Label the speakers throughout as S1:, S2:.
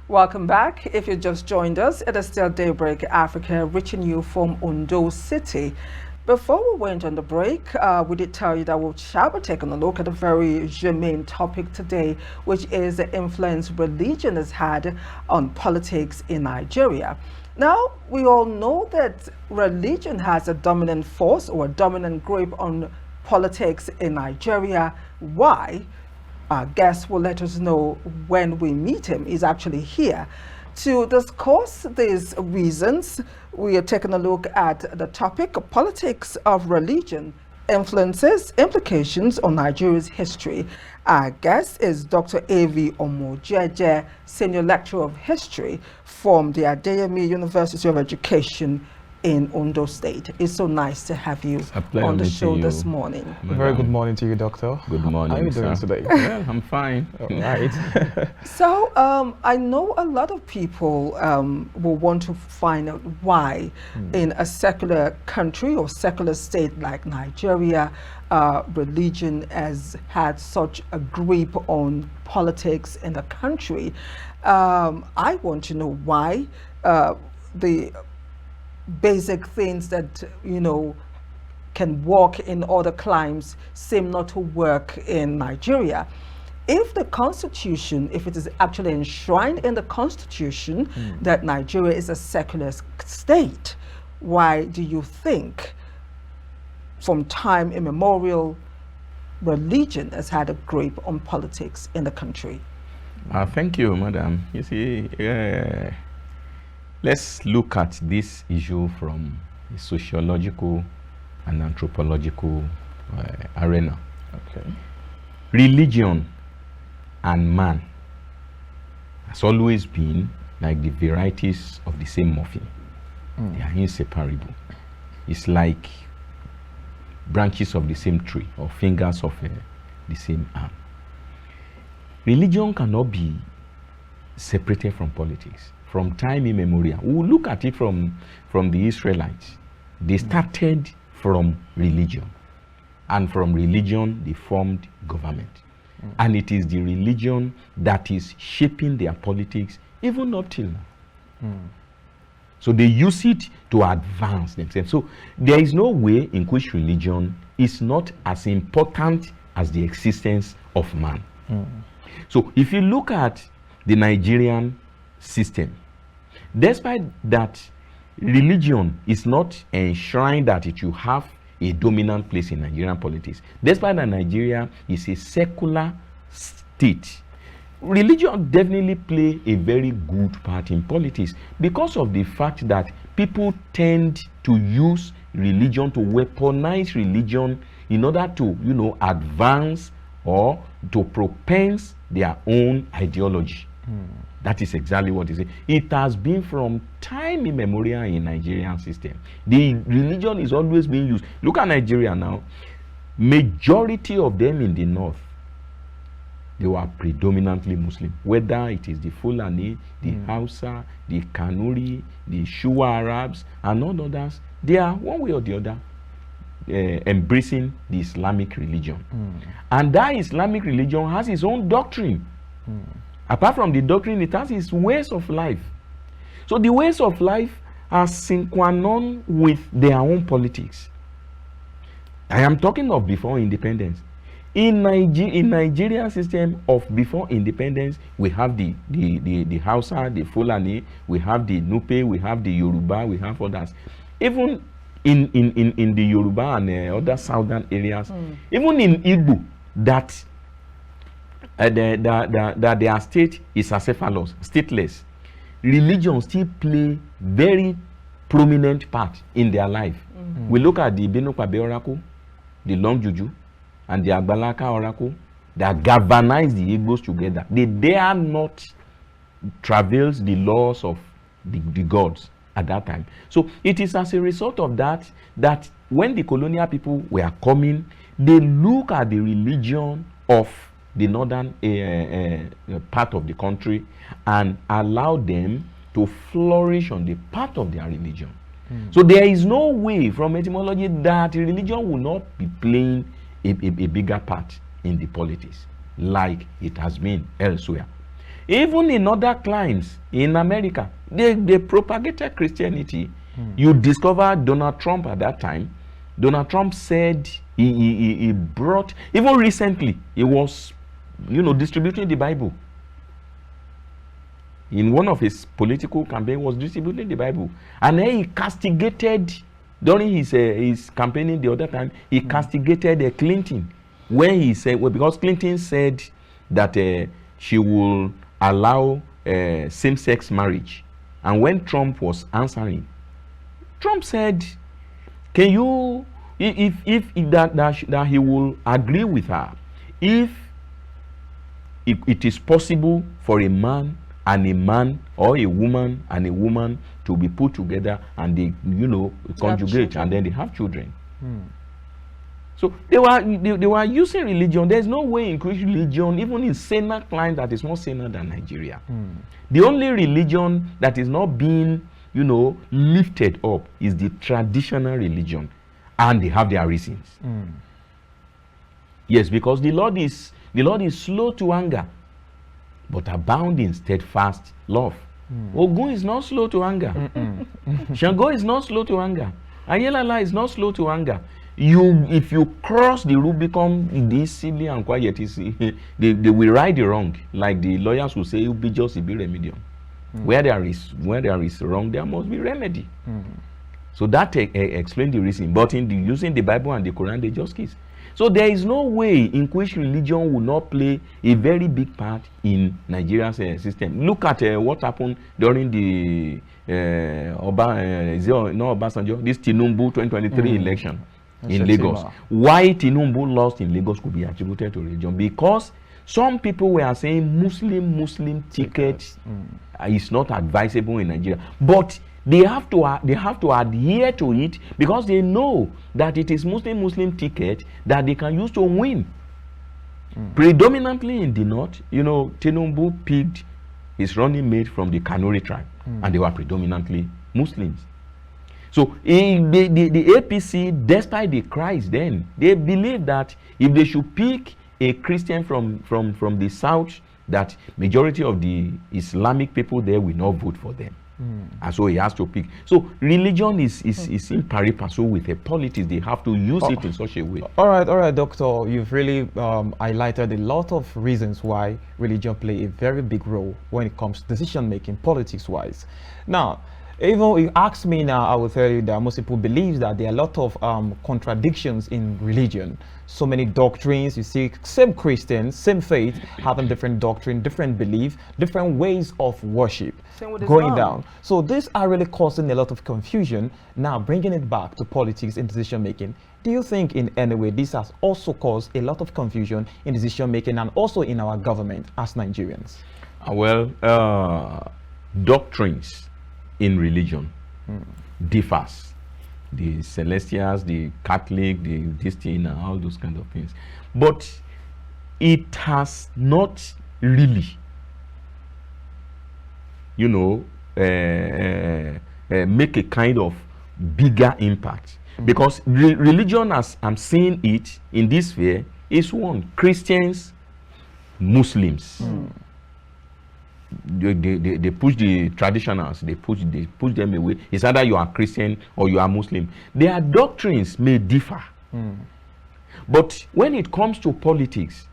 S1: Welcome back. If you just joined us, it is still Daybreak Africa, reaching you from Ondo City. Before we went on the break, we did tell you that we shall be taking a look at a very germane topic today, which is the influence religion has had on politics in Nigeria. Now, we all know that religion has a dominant force or a dominant grip on politics in Nigeria. Why? Our guest will let us know when we meet him. He's actually here. To discuss these reasons, we are taking a look at the topic of politics of religion, influences, implications on Nigeria's history. Our guest is Dr. A.V. Omojeje, Senior Lecturer of History from the Adeyemi University of Education in Ondo State. It's so nice to have you on the show this morning.
S2: Very good morning to you, Doctor.
S3: Good morning.
S2: How are you doing today?
S3: Well, I'm fine.
S2: All right.
S1: So I know a lot of people will want to find out why in a secular country or secular state like Nigeria, religion has had such a grip on politics in the country. I want to know why the basic things that can work in other climes seem not to work in Nigeria. If the constitution, if it is actually enshrined in the constitution that Nigeria is a secular state, why do you think from time immemorial religion has had a grip on politics in the country?
S3: Thank you, madam. You see, let's look at this issue from a sociological and anthropological arena.
S2: Okay.
S3: Religion and man has always been like the varieties of the same muffin. They are inseparable. It's like branches of the same tree or fingers of the same arm. Religion cannot be separated from politics. From time immemorial. We'll look at it from the Israelites. They started from religion. And from religion, they formed government. And it is the religion that is shaping their politics even up till now. So they use it to advance themselves. So there is no way in which religion is not as important as the existence of man. So if you look at the Nigerian system, despite that religion is not enshrined that it should have a dominant place in Nigerian politics, despite that Nigeria is a secular state, religion definitely play a very good part in politics because of the fact that people tend to use religion, to weaponize religion in order to, advance or to propense their own ideology. That is exactly what it is. It has been from time immemorial in Nigerian system. The religion is always being used. Look at Nigeria now. Majority of them in the north, they were predominantly Muslim. Whether it is the Fulani, the Hausa, the Kanuri, the Shua Arabs, and all others, they are one way or the other embracing the Islamic religion. And that Islamic religion has its own doctrine. Apart from the doctrine, it has its ways of life. So the ways of life are sine qua non with their own politics. I am talking of before independence. In Nigerian system of before independence, we have the Hausa, the Fulani, we have the Nupe, we have the Yoruba, we have others. Even in the Yoruba and other southern areas, even in Igbo, that their state is acephalous, stateless, religion still play very prominent part in their life. We look at the Benokwabe oracle, the Long Juju, and the Agbalaka oracle that galvanize the Igbos together. They dare not traverse the laws of the gods at that time. So it is as a result of that when the colonial people were coming, they look at the religion of the northern part of the country and allow them to flourish on the part of their religion. So there is no way from etymology that religion will not be playing a bigger part in the politics like it has been elsewhere. Even in other climes in America, they propagated Christianity. You discover Donald Trump at that time. Donald Trump said he brought, even recently, he was, distributing the Bible. In one of his political campaign, was distributing the Bible. And then he castigated, during his campaigning the other time, he castigated Clinton. When he said, because Clinton said that she will allow same-sex marriage. And when Trump was answering, Trump said, can you, if that he will agree with her, if it is possible for a man and a man, or a woman and a woman, to be put together and they, conjugate, and then they have children. So they were using religion. There's no way in which religion, even in saner climes, that is more saner than Nigeria. The only religion that is not being, lifted up is the traditional religion, and they have their reasons. Yes, because the Lord is slow to anger, but abound in steadfast love. Ogun is not slow to anger. Shango is not slow to anger. Ayelala is not slow to anger. If you cross the Rubicon, this silly and quiet, they will right the wrong. Like the lawyers will say, "You be just, be remedium." Where there is wrong, there must be remedy. So that explains the reason. But in using the Bible and the Quran, they just kiss. So there is no way in which religion will not play a very big part in Nigeria's system. Look at what happened during the this Tinubu 2023 election in Lagos. Why Tinubu lost in Lagos could be attributed to religion, because some people were saying Muslim ticket is not advisable in Nigeria, but they have to adhere to it, because they know that it is Muslim ticket that they can use to win. Predominantly in the north, Tinubu picked his running mate from the Kanuri tribe, and they were predominantly Muslims. So in the APC, despite the cries then, they believe that if they should pick a Christian from the south, that majority of the Islamic people there will not vote for them. And so he has to pick. So religion is in pari passu with a politics. They have to use it in such a way.
S2: All right, Doctor. You've really highlighted a lot of reasons why religion play a very big role when it comes to decision making, politics wise. Now, even if you ask me now, I will tell you that most people believe that there are a lot of contradictions in religion. So many doctrines. You see, same Christians, same faith, having different doctrine, different belief, different ways of worship going down. So these are really causing a lot of confusion. Now, bringing it back to politics and decision making, do you think in any way this has also caused a lot of confusion in decision making and also in our government as Nigerians?
S3: Well, doctrines in religion differs. The Celestials, the Catholic, this thing, and all those kind of things. But it has not really, make a kind of bigger impact. Because religion, as I'm seeing it in this sphere, is one: Christians, Muslims. They push the traditionals, they push them away. It's either you are Christian or you are Muslim. Their doctrines may differ. But when it comes to politics,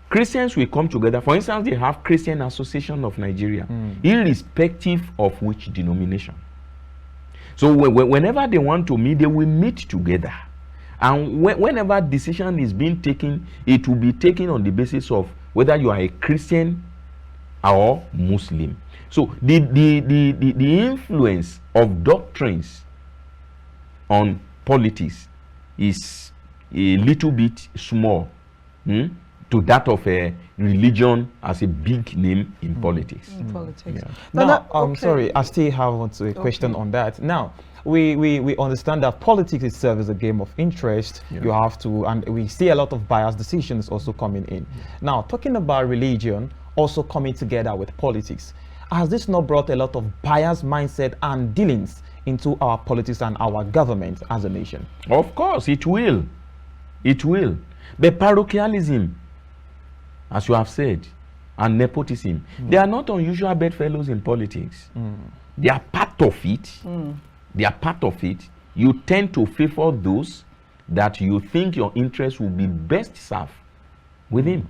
S3: Christians will come together. For instance, they have Christian Association of Nigeria, irrespective of which denomination. So whenever they want to meet, they will meet together. And whenever decision is being taken, it will be taken on the basis of whether you are a Christian or Muslim. So the influence of doctrines on politics is a little bit small to that of a religion as a big name in politics.
S1: Politics.
S2: Yeah. Now, I'm sorry, I still have a question on that. Now, we understand that politics itself is a game of interest. You have to, and we see a lot of biased decisions also coming in. Now, talking about religion also coming together with politics, has this not brought a lot of biased mindset and dealings into our politics and our government as a nation?
S3: Of course, it will. It will. But parochialism, as you have said, and nepotism. They are not unusual bedfellows in politics. They are part of it. They are part of it. You tend to favor those that you think your interests will be best served with him.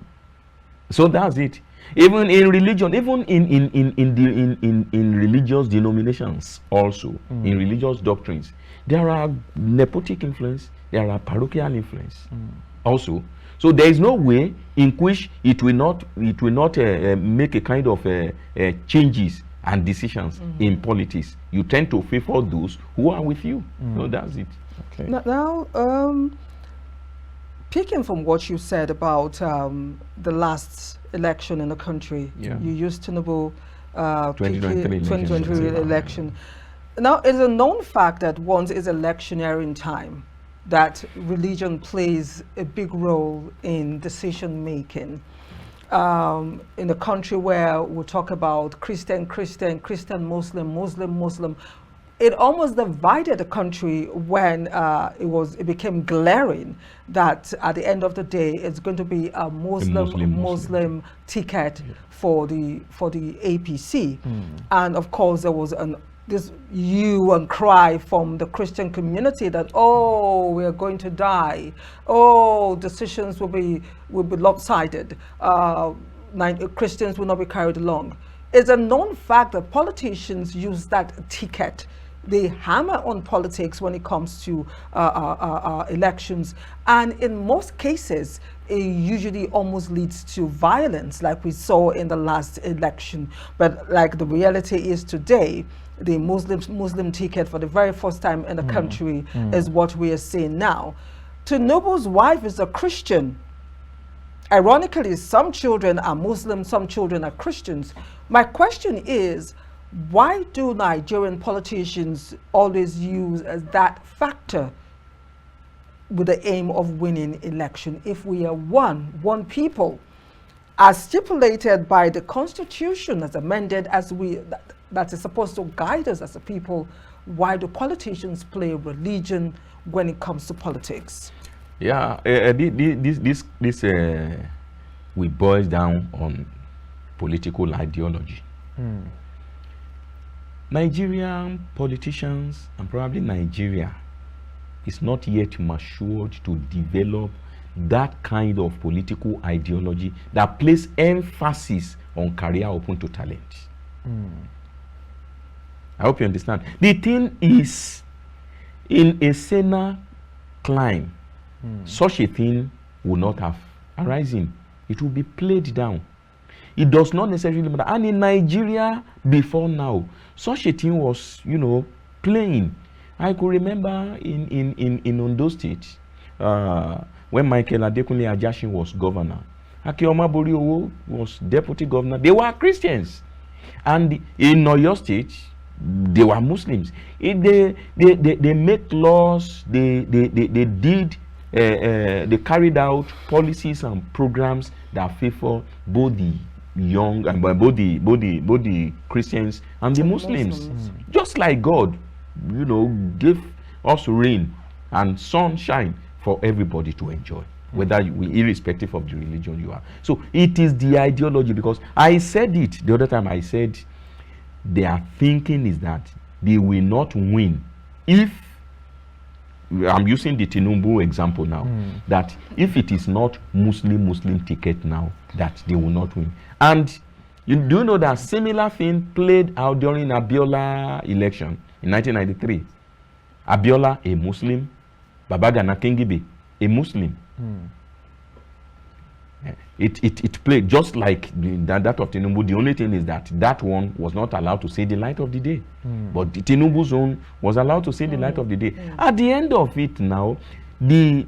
S3: So that's it. Even in religion, even in religious denominations also, in religious doctrines, there are nepotic influence, there are parochial influence also. So there is no way in which it will not make a kind of changes and decisions in politics. You tend to favor those who are with you. So that's it.
S2: Okay.
S1: Now, picking from what you said about the last election in the country, you used Tinubu 2023 election. Now, it's a known fact that once is electioneering time, that religion plays a big role in decision making. In a country where we talk about Christian, Muslim, it almost divided the country when it became glaring that at the end of the day it's going to be a Muslim ticket for the APC, and of course there was this hue and cry from the Christian community that, oh, we are going to die, oh, decisions will be lopsided, Christians will not be carried along. It's a known fact that politicians use that ticket. They hammer on politics when it comes to elections, and in most cases it usually almost leads to violence, like we saw in the last election. But like the reality is today, the Muslim ticket for the very first time in the country is what we are seeing now. Tinubu's wife is a Christian. Ironically, some children are Muslim, some children are Christians. My question is, why do Nigerian politicians always use as that factor with the aim of winning election? If we are one people, as stipulated by the Constitution, as amended, that is supposed to guide us as a people, why do politicians play religion when it comes to politics?
S3: Yeah, this we boil down on political ideology. Nigerian politicians, and probably Nigeria, is not yet matured to develop that kind of political ideology that places emphasis on career open to talent. I hope you understand. The thing is, in a saner climb, such a thing will not have arisen. It will be played down. It does not necessarily matter. And in Nigeria, before now, such a thing was, playing. I could remember in Ondo State, when Micheal Ajishola was governor, Akioma Boriowo was deputy governor. They were Christians. And in Oyo State, they were Muslims. They make laws, they carried out policies and programs that favor both the young and both the Christians and the Muslims. Just like God, gave us rain and sunshine for everybody to enjoy, whether irrespective of the religion you are. So it is the ideology, because I said it the other time. I said their thinking is that they will not win if, I'm using the Tinubu example now, that if it is not Muslim ticket now, that they will not win. And you do know that similar thing played out during Abiola election in 1993. Abiola, a Muslim, Babagana Kingibe, a Muslim. It played just like that of Tinubu. The only thing is that one was not allowed to see the light of the day. But the Tinubu's own was allowed to see the light of the day. At the end of it now, the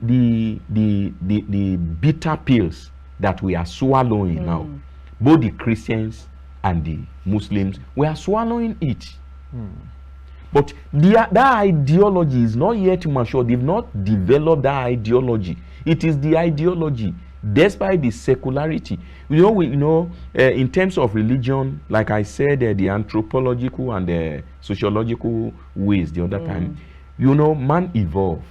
S3: bitter pills that we are swallowing now, both the Christians and the Muslims, we are swallowing it. But that ideology is not yet mature. They've not developed that ideology. It is the ideology, despite the secularity. In terms of religion, like I said, the anthropological and the sociological ways the other time, man evolved.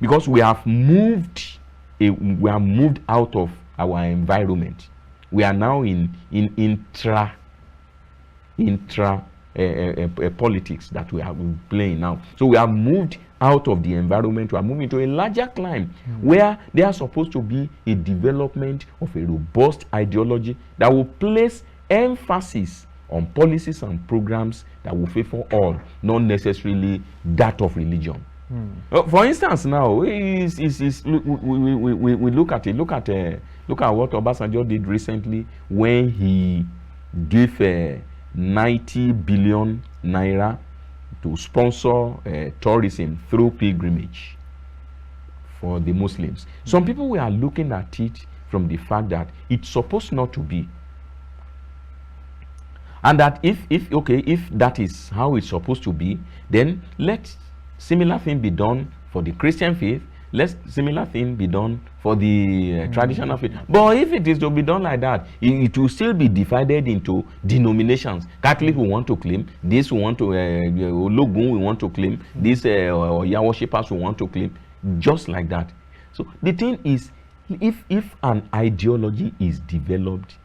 S3: Because we have moved out of our environment. We are now in intra politics that we are playing now. So we have moved out of the environment. We are moving to a larger climb where there are supposed to be a development of a robust ideology that will place emphasis on policies and programs that will favor all, not necessarily that of religion. For instance, now we look at what Obasanjo did recently when he gave 90 billion naira to sponsor tourism through pilgrimage for the Muslims. Some people were looking at it from the fact that it's supposed not to be, and that if that is how it's supposed to be, then let similar thing be done for the Christian faith. Let similar thing be done for the traditional faith. But if it is to be done like that, it will still be divided into denominations. Catholic will want to claim this, will want to Ologun will want to claim this, Oya worshippers will want to claim, just like that. So the thing is, if an ideology is developed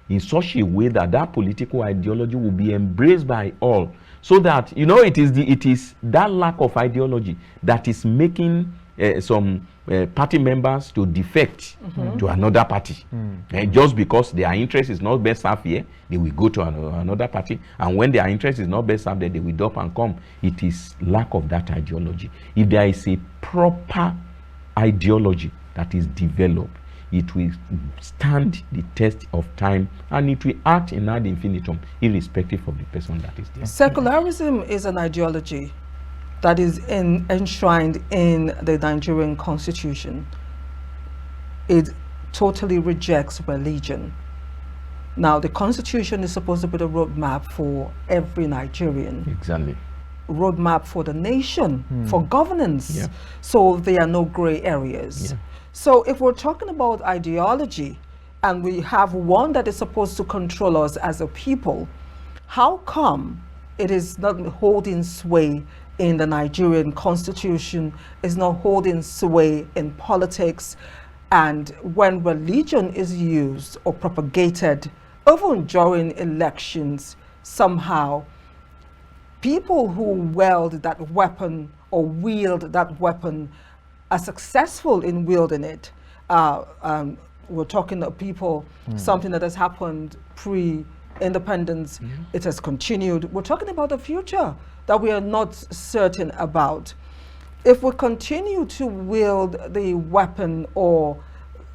S3: in such a way that that political ideology will be embraced by all, so that it is that lack of ideology that is making some party members to defect to another party. Just because their interest is not best served here, they will go to another party, and when their interest is not best served there, they will drop and come. It is lack of that ideology. If there is a proper ideology that is developed, it will stand the test of time, and it will act in ad infinitum, irrespective of the person that is there.
S1: Secularism is an ideology that is enshrined in the Nigerian constitution. It totally rejects religion. Now, the constitution is supposed to be the roadmap for every Nigerian.
S3: Exactly.
S1: Roadmap for the nation, for governance. Yeah. So there are no gray areas. Yeah. So if we're talking about ideology, and we have one that is supposed to control us as a people, how come it is not holding sway in the Nigerian constitution, is not holding sway in politics, and when religion is used or propagated, even during elections, somehow people who wield that weapon or wield that weapon are successful in wielding it. We're talking of people, something that has happened pre-independence, it has continued. We're talking about the future that we are not certain about. If we continue to wield the weapon or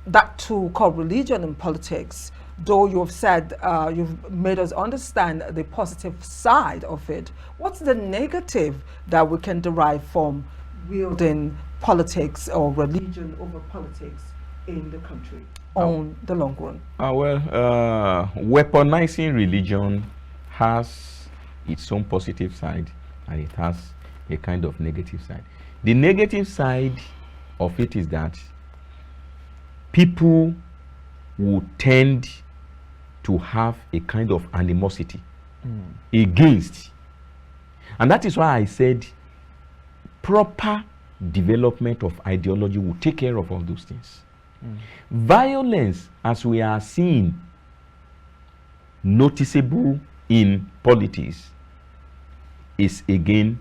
S1: that tool called religion in politics, though you have said, you've made us understand the positive side of it, what's the negative that we can derive from wielding politics or religion over politics in the country on the long run?
S3: Weaponizing religion has its own positive side, and it has a kind of negative side. The negative side of it is that people will tend to have a kind of animosity against. And that is why I said proper development of ideology will take care of all those things. Violence, as we are seeing noticeable in politics, is again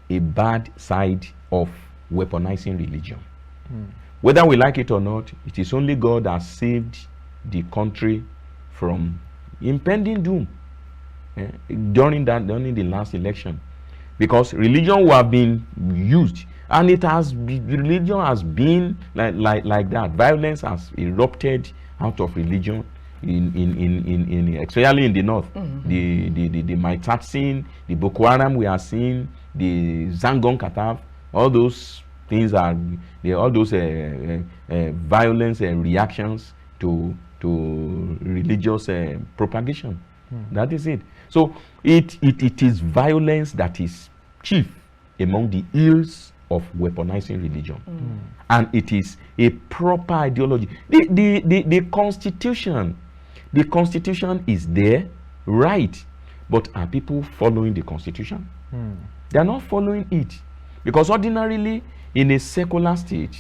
S3: a bad side of weaponizing religion. Whether we like it or not, it is only God that saved the country from impending doom during the last election, because religion would have been used, and religion has been like that. Violence has erupted out of religion especially in the north. The Maitatsin, the Boko Haram we are seeing, the Zangon Kataf, all those things are all those violence and reactions to religious propagation. That is it. So it is violence that is chief among the ills of weaponizing religion, and it is a proper ideology. The constitution is there, right? But are people following the constitution? They are not following it, because ordinarily in a secular state,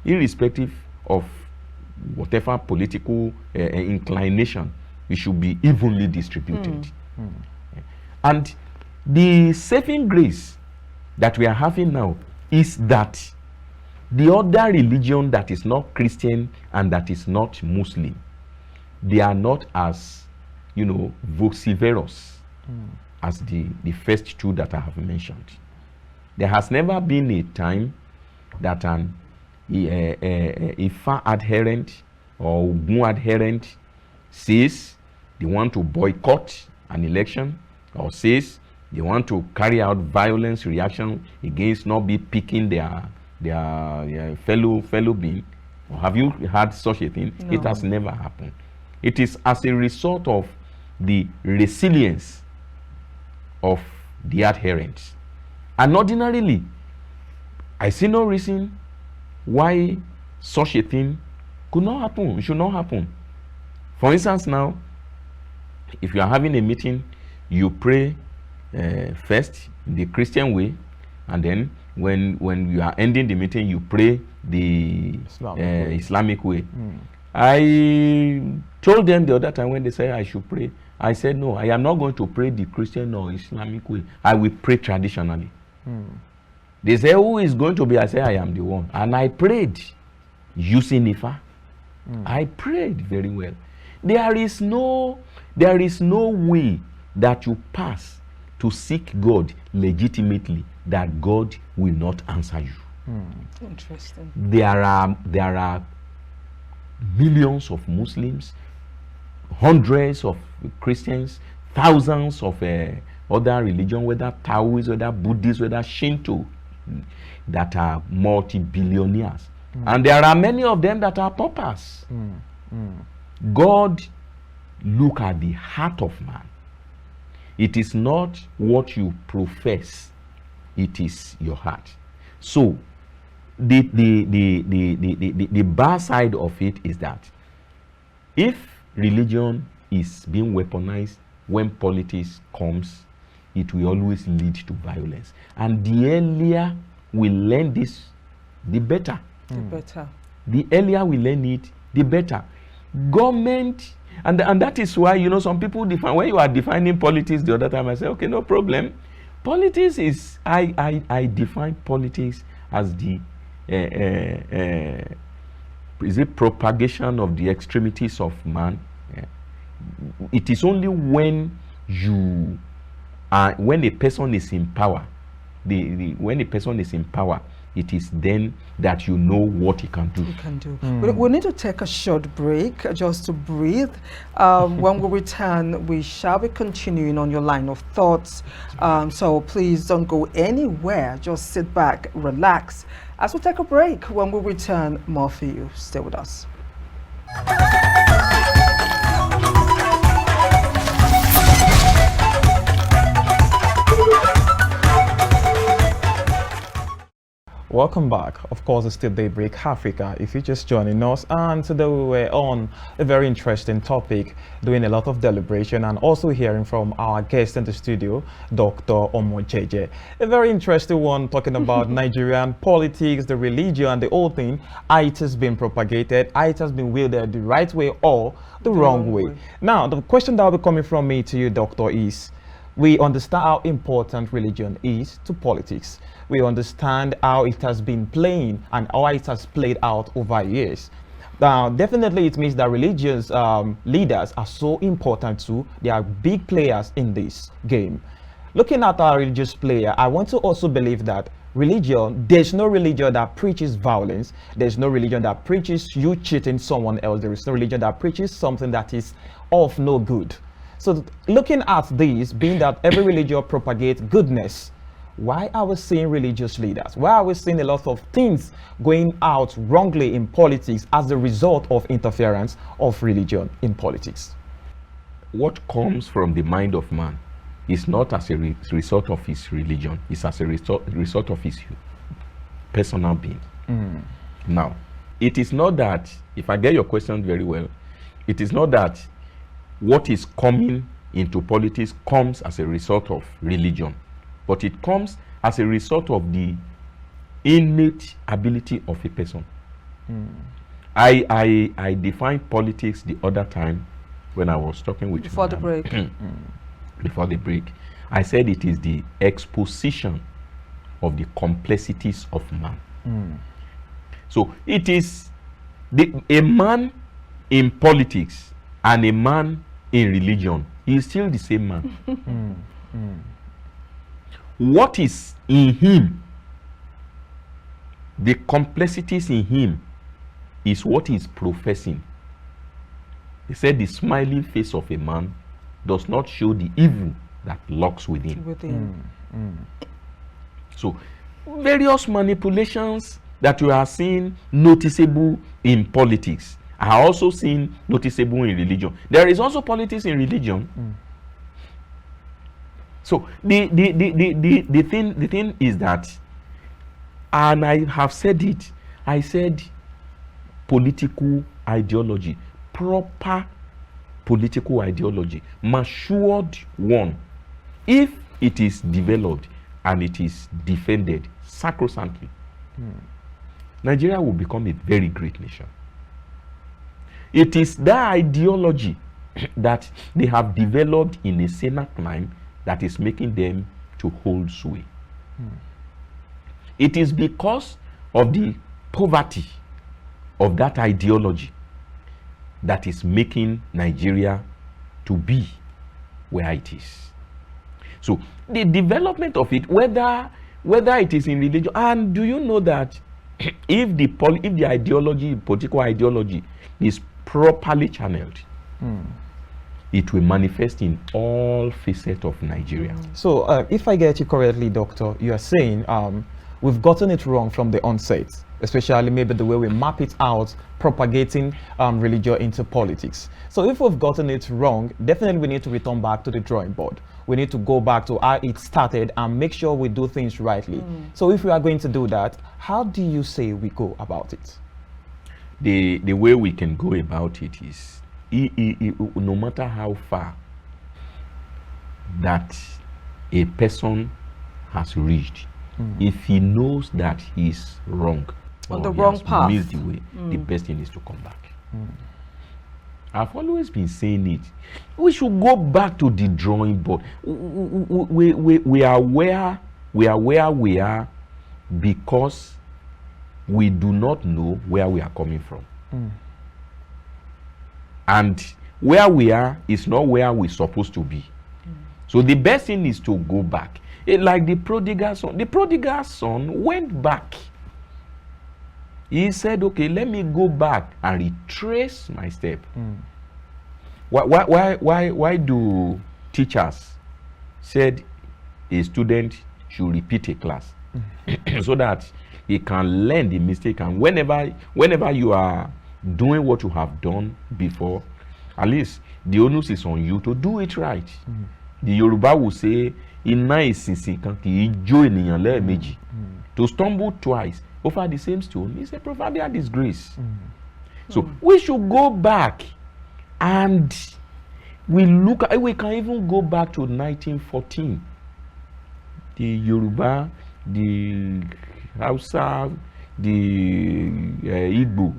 S3: irrespective of whatever political inclination it should be evenly distributed. And the saving grace that we are having now is that the other religion that is not Christian and that is not Muslim, they are not as, you know, vociferous as the first two that I have mentioned. There has never been a time that an Ifa adherent or Ogun adherent says they want to boycott an election, or says they want to carry out violence reaction against not be picking their fellow being. Or have you had such a thing? No. It has never happened. It is as a result of the resilience of the adherents. And ordinarily, I see no reason why such a thing could not happen. It should not happen. For instance, now, if you are having a meeting, you pray first in the Christian way, and then when you are ending the meeting, you pray the Islamic way. I told them the other time when they said I should pray, I said, no, I am not going to pray the Christian or Islamic way. I will pray traditionally. They say, who is going to be? I say, I am the one. And I prayed using Ifa. I prayed very well. There is no way that you pass to seek God legitimately that God will not answer you.
S1: Interesting.
S3: There are millions of Muslims, hundreds of Christians, thousands of other religions, whether Taoists, whether Buddhists, whether Shinto, that are multi-billionaires. And there are many of them that are paupers. God look at the heart of man. It is not what you profess, it is your heart. So the bad side of it is that if religion is being weaponized when politics comes, it will always lead to violence. And the earlier we learn this, the better.
S1: The better.
S3: The earlier we learn it, the better. Government, and that is why, you know, some people define, when you are defining politics the other time, I say, okay, no problem. Politics is, I define politics as the is it propagation of the extremities of man. It is only when you when a person is in power, when a person is in power, it is then that you know what he can do.
S1: You can do. We need to take a short break just to breathe. When we return, we shall be continuing on your line of thoughts. So please don't go anywhere. Just sit back, relax. As we take a break, when we return, more for you. Stay with us.
S2: Welcome back. Of course, it's still Daybreak Africa if you're just joining us, and today we were on a very interesting topic, doing a lot of deliberation and also hearing from our guest in the studio, Dr. Omojeje. A very interesting one, talking about Nigerian politics, the religion, the whole thing, how it has been propagated, how it has been wielded the right way or the wrong way. Now, the question that will be coming from me to you, Doctor, is we understand how important religion is to politics. We understand how it has been playing and how it has played out over years. Now, definitely it means that religious leaders are so important too. They are big players in this game. Looking at our religious player, I want to also believe that religion, there's no religion that preaches violence. There's no religion that preaches you cheating someone else. There is no religion that preaches something that is of no good. So looking at this, being that every religion propagates goodness, why are we seeing religious leaders? Why are we seeing a lot of things going out wrongly in politics as a result of interference of religion in politics?
S3: What comes from the mind of man is not as a result of his religion, it's as a result of his personal being. Now, it is not that, if I get your question very well, it is not that what is coming into politics comes as a result of religion, but it comes as a result of the innate ability of a person. I defined politics the other time when I was talking with
S1: Before the
S3: Madam,
S1: break.
S3: before the break, I said it is the exposition of the complexities of man. So it is a man in politics and a man in religion. He is still the same man. What is in him, the complexities in him, is what he is professing. He said the smiling face of a man does not show the evil that lurks within. So various manipulations that we are seeing noticeable in politics are also seen noticeable in religion. There is also politics in religion. So the thing is that, and I have said it, I said political ideology, proper political ideology, matured one, if it is developed and it is defended sacrosanctly, Nigeria will become a very great nation. It is that ideology that they have developed in a saner climate that is making them to hold sway. It is because of the poverty of that ideology that is making Nigeria to be where it is. So the development of it, whether it is in religion, and do you know that if the ideology, political ideology, is properly channeled, it will manifest in all facets of Nigeria.
S2: So if I get you correctly, Doctor, you are saying we've gotten it wrong from the onset, especially maybe the way we map it out, propagating religion into politics. So if we've gotten it wrong, definitely we need to return back to the drawing board. We need to go back to how it started and make sure we do things rightly. So if we are going to do that, how do you say we go about it?
S3: The way we can go about it is, no matter how far that a person has reached, if he knows that he is wrong,
S1: on
S3: or
S1: the
S3: he
S1: wrong
S3: has
S1: path,
S3: missed the way, the best thing is to come back. I've always been saying it. We should go back to the drawing board. We are where we are because we do not know where we are coming from. And where we are is not where we're supposed to be. So the best thing is to go back. Like the prodigal son. The prodigal son went back. He said, okay, let me go back and retrace my step. Why do teachers said a student should repeat a class? So that he can learn the mistake, and whenever you are doing what you have done before, at least the onus is on you to do it right. The Yoruba will say, "Iná ìsinsìn kan kì í jó ènìyàn lẹ́ẹ̀mejì." To stumble twice over the same stone is a proverbial disgrace. So we should go back, and we can even go back to 1914. The Yoruba, the Hausa, the Igbo.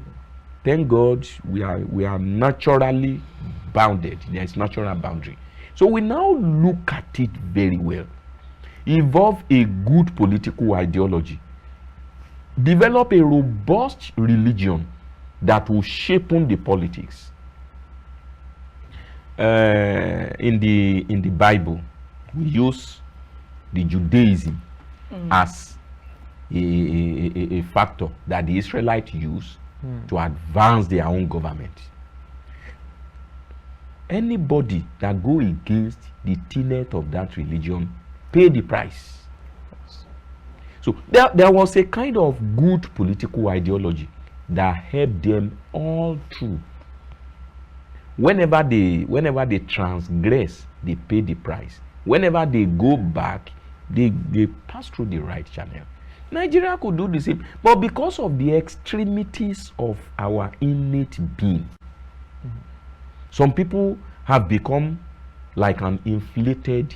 S3: Thank God we are naturally bounded. There is natural boundary. So we now look at it very well. Evolve a good political ideology. Develop a robust religion that will shape the politics. In the Bible, we use the Judaism as a factor that the Israelites use to advance their own government. Anybody that go against the tenet of that religion pay the price. So there was a kind of good political ideology that helped them all through. Whenever they transgress, they pay the price. Whenever they go back, they pass through the right channel. Nigeria could do the same, but because of the extremities of our innate being, some people have become like an inflated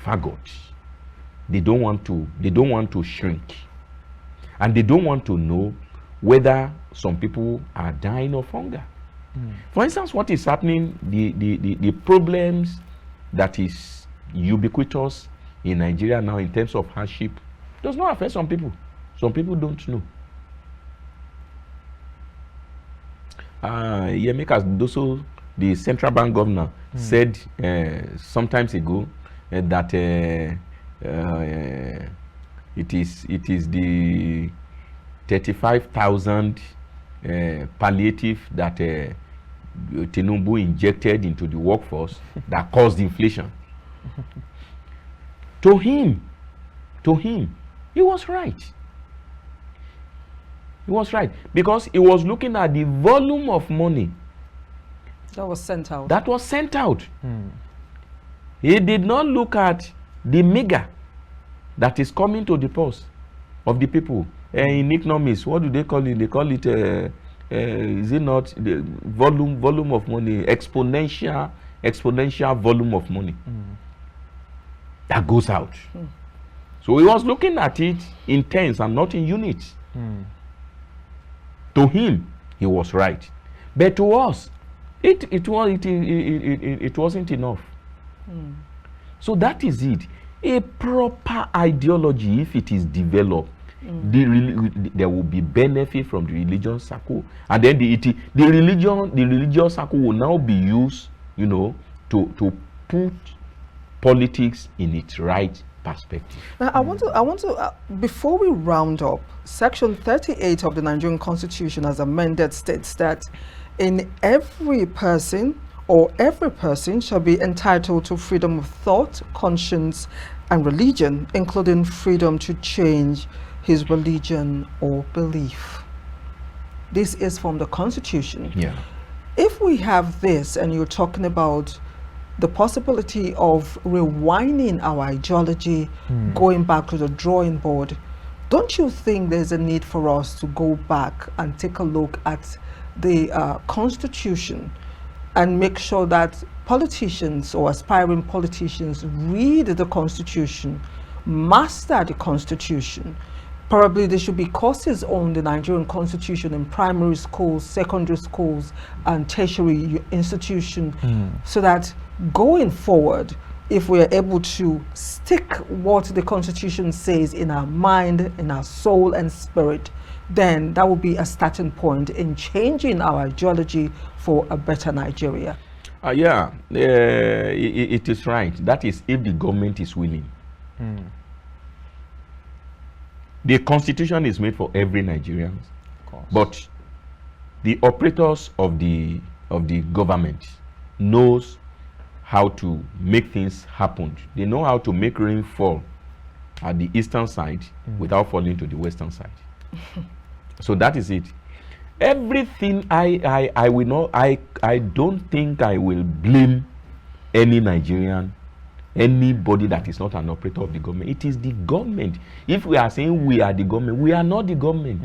S3: fagot. They don't want to shrink, and they don't want to know whether some people are dying of hunger. For instance, what is happening, the problems that is ubiquitous in Nigeria now in terms of hardship does not affect some people. Some people don't know. Yemeka Doso, the central bank governor, said sometimes ago that it is the 35,000 palliative that Tinubu injected into the workforce that caused inflation. To him, he was right. He was right because he was looking at the volume of money
S1: that was sent out.
S3: He did not look at the meager that is coming to the purse of the people. In economics, what do they call it? They call it, is it not the volume of money, exponential volume of money that goes out. So he was looking at it in tens and not in units. To him, he was right, but to us, it wasn't enough. So that is it. A proper ideology, if it is developed, there will be benefit from the religion circle, and then the religious circle will now be used, to put politics in its right perspective.
S1: Now, I want to before we round up, Section 38 of the Nigerian Constitution, as amended, states that every person shall be entitled to freedom of thought, conscience, and religion, including freedom to change his religion or belief. This is from the Constitution.
S3: Yeah.
S1: If we have this, and you're talking about the possibility of rewinding our ideology, going back to the drawing board, don't you think there's a need for us to go back and take a look at the Constitution and make sure that politicians or aspiring politicians read the Constitution, master the Constitution? Probably there should be courses on the Nigerian Constitution in primary schools, secondary schools, and tertiary institutions, so that going forward, if we are able to stick what the Constitution says in our mind, in our soul and spirit, then that will be a starting point in changing our ideology for a better Nigeria.
S3: It is right. That is if the government is willing. The Constitution is made for every Nigerian, but the operators of the government knows how to make things happen. They know how to make rain fall at the eastern side without falling to the western side. So that is it. Everything I will not, I don't think I will blame any Nigerian, anybody that is not an operator of the government. It is the government. If we are saying we are the government, we are not the government.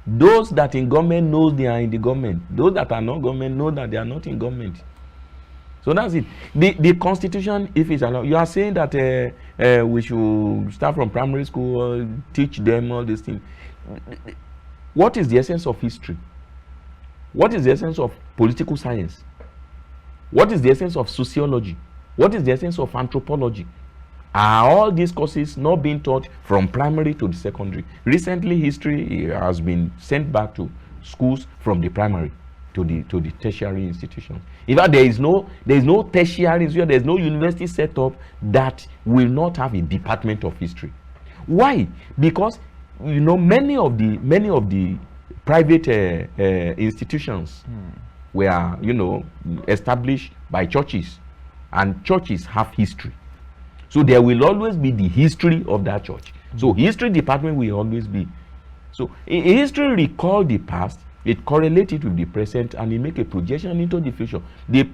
S3: Those that in government knows they are in the government. Those that are not government know that they are not in government. So that's it. The Constitution, if it's allowed, you are saying that we should start from primary school, teach them all these things. What is the essence of history? What is the essence of political science? What is the essence of sociology? What is the essence of anthropology? Are all these courses not being taught from primary to the secondary? Recently, history has been sent back to schools from the primary to the tertiary institutions. In fact, there is no tertiary, there is no university set up that will not have a department of history. Why? Because many of the private institutions were established by churches, and churches have history. So there will always be the history of that church. So history department will always be. So history recall the past, it correlates it with the present, and it make a projection into the future. The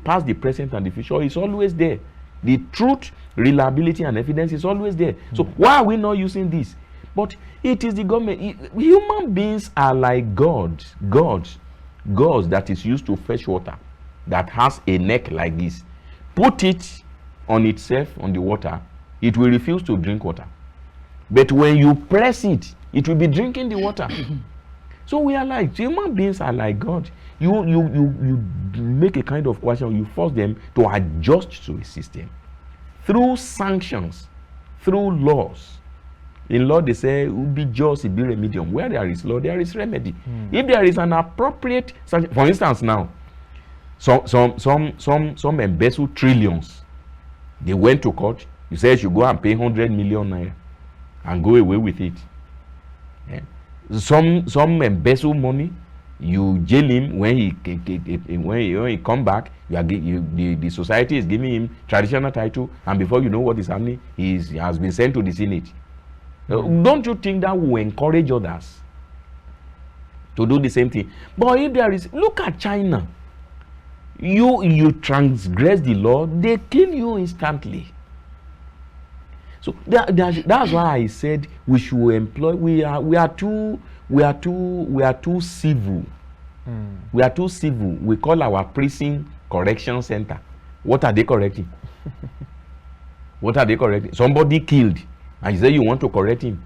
S3: past, the present, and the future is always there. The truth, reliability, and evidence is always there. So why are we not using this? But it is the government. Human beings are like gods that is used to fetch water, that has a neck like this. Put it on itself on the water, it will refuse to drink water. But when you press it, it will be drinking the water. So we are like, human beings are like God. You make a kind of question, you force them to adjust to a system through sanctions, through laws. In law, they say, be just, be remedium. Where there is law, there is remedy. If there is an appropriate sanction, for instance, now, some embezzle trillions. They went to court. You say you should go and pay 100 million naira and go away with it. Yeah. Some embezzle money. You jail him when he come back. The society is giving him traditional title, and before you know what is happening, he has been sent to the Senate. Don't you think that will encourage others to do the same thing? But if there is, look at China. You transgress the law, they kill you instantly. So that's why I said we should employ. We are too civil. We are too civil. We call our prison correction center. What are they correcting? What are they correcting? Somebody killed, and you say you want to correct him.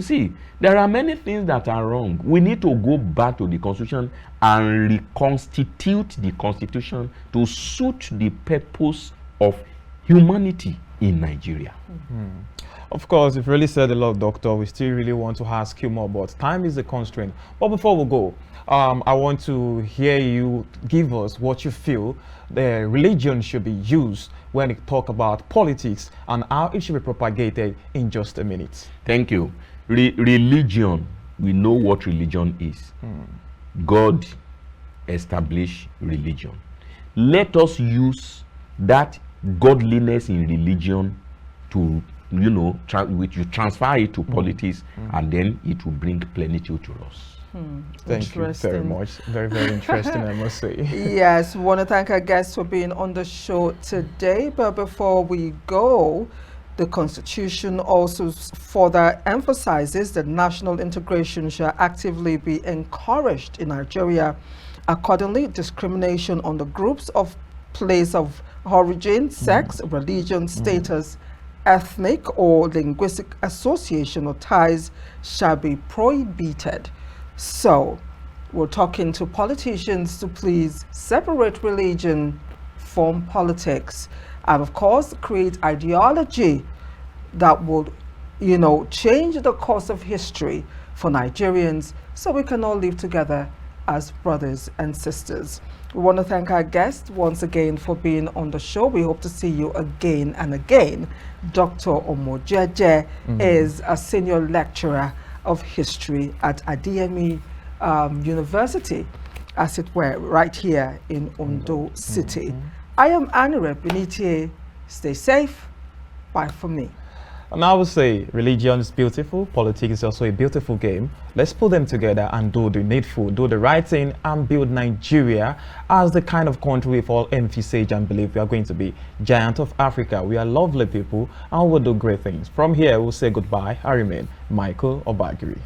S3: See, there are many things that are wrong. We need to go back to the constitution and reconstitute the constitution to suit the purpose of humanity in Nigeria.
S2: Of course, you've really said a lot, Doctor. We still really want to ask you more, but time is a constraint. But before we go, I want to hear you give us what you feel the religion should be used when you talk about politics and how it should be propagated in just a minute.
S3: Thank you. Religion, we know what religion is. God established religion. Let us use that godliness in religion to, you know, you transfer it to politics, and then it will bring plenitude to us.
S2: Thank you very much. Very, very interesting, I must say.
S1: Yes, we want to thank our guests for being on the show today. But before we go, the Constitution also further emphasizes that national integration shall actively be encouraged in Nigeria. Accordingly, discrimination on the groups of place of origin, sex, religion, status, ethnic or linguistic association or ties shall be prohibited. So, we're talking to politicians to please separate religion from politics and, of course, create ideology that would, you know, change the course of history for Nigerians so we can all live together as brothers and sisters. We want to thank our guest once again for being on the show. We hope to see you again and again. Dr. Omojeje is a senior lecturer of history at Adeyemi University, as it were, right here in Ondo City. I am Anire Binitie. Stay safe. Bye from me.
S2: And I would say religion is beautiful, politics is also a beautiful game. Let's put them together and do the needful, do the right thing, and build Nigeria as the kind of country we all envisage and believe we are going to be. Giant of Africa, we are lovely people and we'll do great things. From here, we'll say goodbye. I remain Micheal Obagiri.